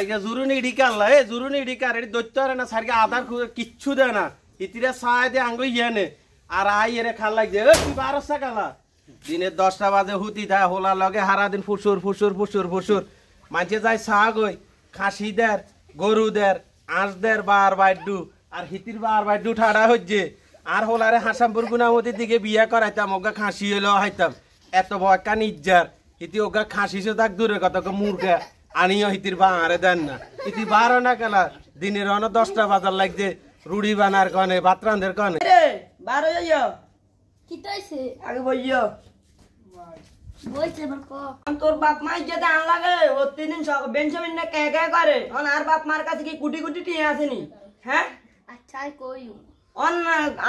সাইকে জুরুনি ডিকাল্লা এ জুরুনি ডিকার এটি দৈত্য রে না সাইকে আধার কিচ্ছু দেয় না ইতিরা সায় দে আঙ্গ ইয়ানে আর আই এরে খাল লাগছে এ তুই 12 কালা দিনে 10টা বাজে হুতি থাকে হোলা লগে হারা দিন ফুসুর ফুসুর ফুসুর ফুসুর মাঝে যায় শাক ওই খাসিদের গরুদের আঁশদের বার বাইডু আর হিতির বার বাইডু ঠাড়া হচ্ছে আর হোলারে হাসামপুর গুনামতির দিকে বিয়া করাইতাম ওগা খাসি হইলো হাইতাম এত বয়কা নিজ্জার হিতি ওগা খাসিছে তাক দূরের কথা মুরগা আনিও হিতির বাঁড়ে দেন না হিতি 12 না কালা দিনের অন 10টা বাজার লাগছে রুড়ি বানার কনে ভাত রান্ধের কনে রে 12 যাইও কি তাইছে আগে বইও বলছে বল কো তোর বাপ মা যেটা আন লাগে ও 3 দিন সব বেঞ্চমিন না কে কে করে অন আর বাপ মার কাছে কি কুটি কুটি টিয়ে আসেনি হ্যাঁ আচ্ছা কই অন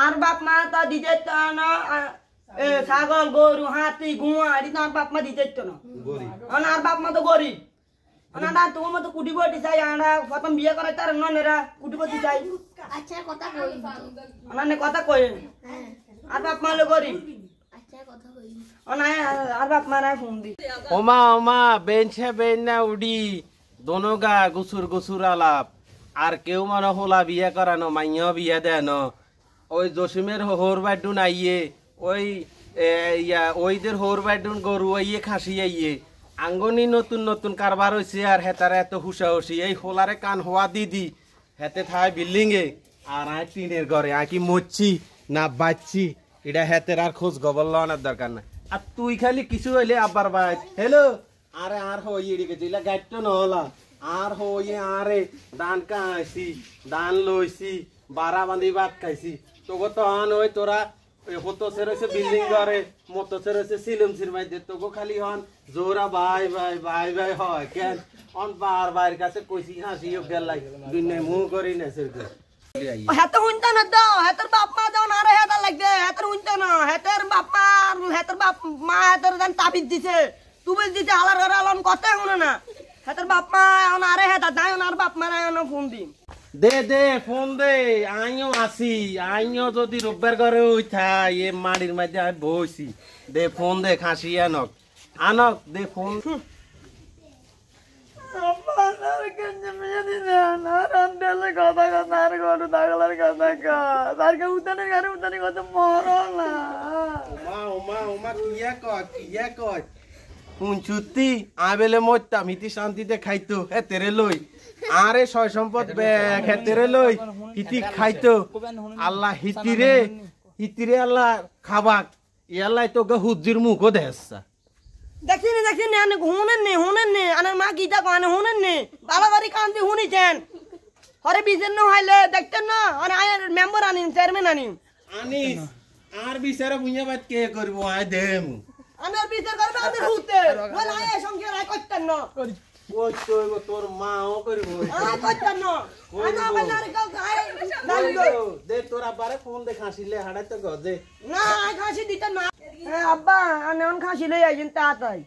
আর বাপ মা তা দিতে তো না এ ছাগল গরু হাতি গুয়া এটি তো আর বাপ মা দিতে তো না অন আর বাপ মা তো গরিব অনাটা তোমার মতো কুটি বটি চাই আমরা প্রথম বিয়ে করাই তার ননেরা কুটি বটি চাই আচ্ছা কথা কই অনানে কথা কই হ্যাঁ আর বাপ মা হলো গরিব আচ্ছা কথা কই অনায় আর বাপ মা নাই ফোন দি ওমা ওমা বেঞ্চে বেন না উডি দোনো গা গুসুর গুসুর আলাপ আর কেউ মানে হোলা বিয়া করানো মাইয়া বিয়া দেন ওই জসিমের হোর বাইডু নাইয়ে ওই ওইদের হোর বাইডুন গরু আইয়ে খাসি আইয়ে আঙ্গনি নতুন নতুন কারবার হয়েছে আর হেতারা এত হুসাহুসি এই হোলারে কান হওয়া দিদি হেতে থায় বিল্ডিং এ আর আয় টিনের ঘরে আয় কি মরছি না বাচ্ছি এটা হেতের আর খোঁজ খবর লওয়ার দরকার না আর তুই খালি কিছু হইলে আব্বার ভাই হ্যালো আরে আর হই এদিকে দিলা গাইড তো নহলা আর হইয়ে আরে দান কাইছি দান লইছি বারা বাঁধি ভাত খাইছি তোকে তো আন ওই তোরা হতো সে রয়েছে বিল্ডিং ঘরে মতো সে রয়েছে সিলুম সিরমাই দে তোকে খালি হন জোরা ভাই ভাই ভাই ভাই হয় কেন অন বার বাইর কাছে কইছি হাসি গেল লাই দুনিয়া মুহ করি না সেরকম হেতে হুনতা না দাও হেতের বাপ মা দাও না রে হেতা লাগবে হেতের হুনতা না হেতের বাপ মা হেতের বাপ মা হেতের দান তাবিজ দিছে তুবিজ দিছে আলার ঘরে আলন কথা শুনে না হেতের বাপ মা না রে হেতা দাও না আর বাপ মা না ফোন দি দে দে ফোন দে আইও আসি আইও যদি রোববার ঘরে উঠা এ মাড়ির মধ্যে আমি বইছি দে ফোন দে খাসি আনক আনক দে ফোন শুনছুতি আবেলে মরতাম হিতি শান্তিতে খাইতো হে তেরে লই আরে সয় সম্পদ ব্যাগ হে তেরে লই হিতি খাইতো আল্লাহ হিতিরে আল্লাহ খাবাক ইয়াল্লাই তোকে হুজির মুখও দেহসা দেখিনি আনে হুনেন নে আনার মা গীতা কানে হুনেন নে বাবা বাড়ি কান্দি হুনিছেন হরে বিজেন ন হইলে দেখতেন না আনে আয় মেম্বার আনিন চেয়ারম্যান আনিস আর বিচারে বুইয়া বাদ কে করব আয় দেম আনার বিচার করবে আমি হুতে বল আয় সঙ্গে আয় করতেন না ওই তো তোর মাও করব আয় করতেন না আনা বাজারে কাউ আয় দে তোরা বারে ফোন দে খাসিলে হাড়াই তো গজে না আয় খাসি দিতে না আব্বা আনে অন খাসি লই আইছেন তাড়াতাড়ি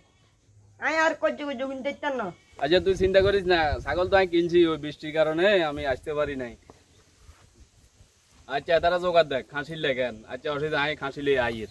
আয় আর কজ্জ গুন দিতেন না আচ্ছা তুই চিন্তা করিস না ছাগল তো আমি কিনছি ওই বৃষ্টির কারণে আমি আসতে পারি নাই আচ্ছা তারা জোগাড় দেখ খাসির লেগেন আচ্ছা অসুবিধা আমি খাসিলে আইয়ের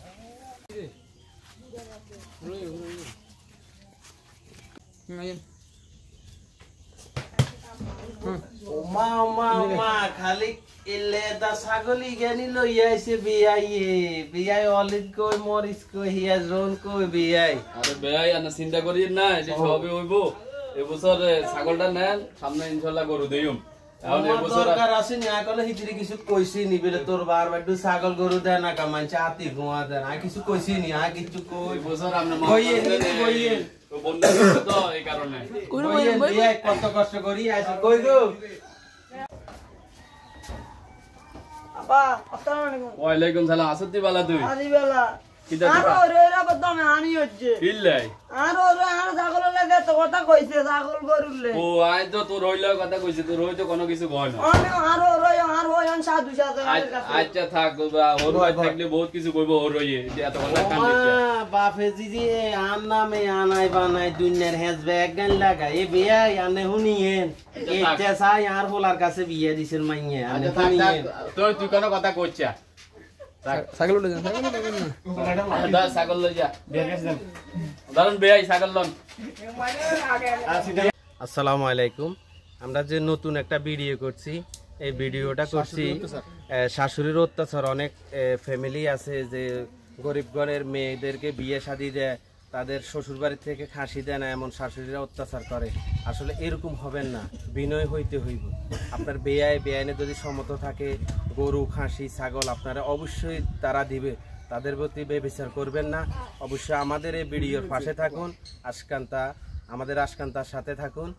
ওমা ওমা ওমা খালি এলে দা ছাগলি গেনি লই আইছে বিয়াই অলিদ কই মরিস কই হিয়া জোন কই বিয়াই আরে ভাই আনা চিন্তা করিস না যে সবই হইব এবছর ছাগলটা নেন সামনে ইনশাআল্লাহ গরু দেইম এখন এবছর দরকার আছে না কলে হিতরি কিছু কইছি নি বলে তোর বার বাড্ডু ছাগল গরু দেয় না কামাই চাতি ঘুমা দেয় না কিছু কইছি নি কিছু কই এবছর আমরা কইয়ে তো বন্ধু তো এই কারণে কইয়ে কত কষ্ট করি আইছে কই গো আব্বা আসসালামু আলাইকুম ওয়ালাইকুম সালাম আসতি বালা তুই আজি বেলা কিটা আর ওরে বদমে আনি হচ্ছে ইল্লাই আর ওরে আর ছাগল লাগে তো কথা কইছে ছাগল গরুলে ও আই তো তোর হইলো কথা কইছে তোর হইতো কোনো কিছু কয় না আর ওরে আর সাধু সাধু আচ্ছা থাক ওর ভাই থাকলে বহুত কিছু কইব ওর হইয়ে যে এত কথা কান দিচ্ছে বাপে জিজি আন নামে আনাই বানাই দুনিয়ার হেজবে এক গান লাগা এ বিয়া আনে হুনিয়েন এটা চাই আর হোলার কাছে বিয়ে দিছেন মাইয়ে আনে হুনিয়েন তুই কোনো কথা কইছা ছাগল লই যা ছাগল লই যা দারুন বেয়াই ছাগল লন আসসালামু আলাইকুম আমরা যে নতুন একটা ভিডিও করছি, এই ভিডিওটা করছি শাশুড়ির অত্যাচার। অনেক ফ্যামিলি আছে যে গরিব ঘরের মেয়েদেরকে বিয়ে শাদী দেয়, তাদের শ্বশুর বাড়ি থেকে খাসি দেয় না, এমন শাশুড়িরা অত্যাচার করে। আসলে এরকম হবেন না, বিনয় হইতে হইব। আপনার বেআইনে যদি সম্মত থাকে গরু, খাসি, ছাগল, আপনারা অবশ্যই তারা দিবে, তাদের প্রতি বেবিচার করবেন না। অবশ্যই আমাদের এই ভিডিওর পাশে থাকুন, আমাদের আশকান্তার সাথে থাকুন।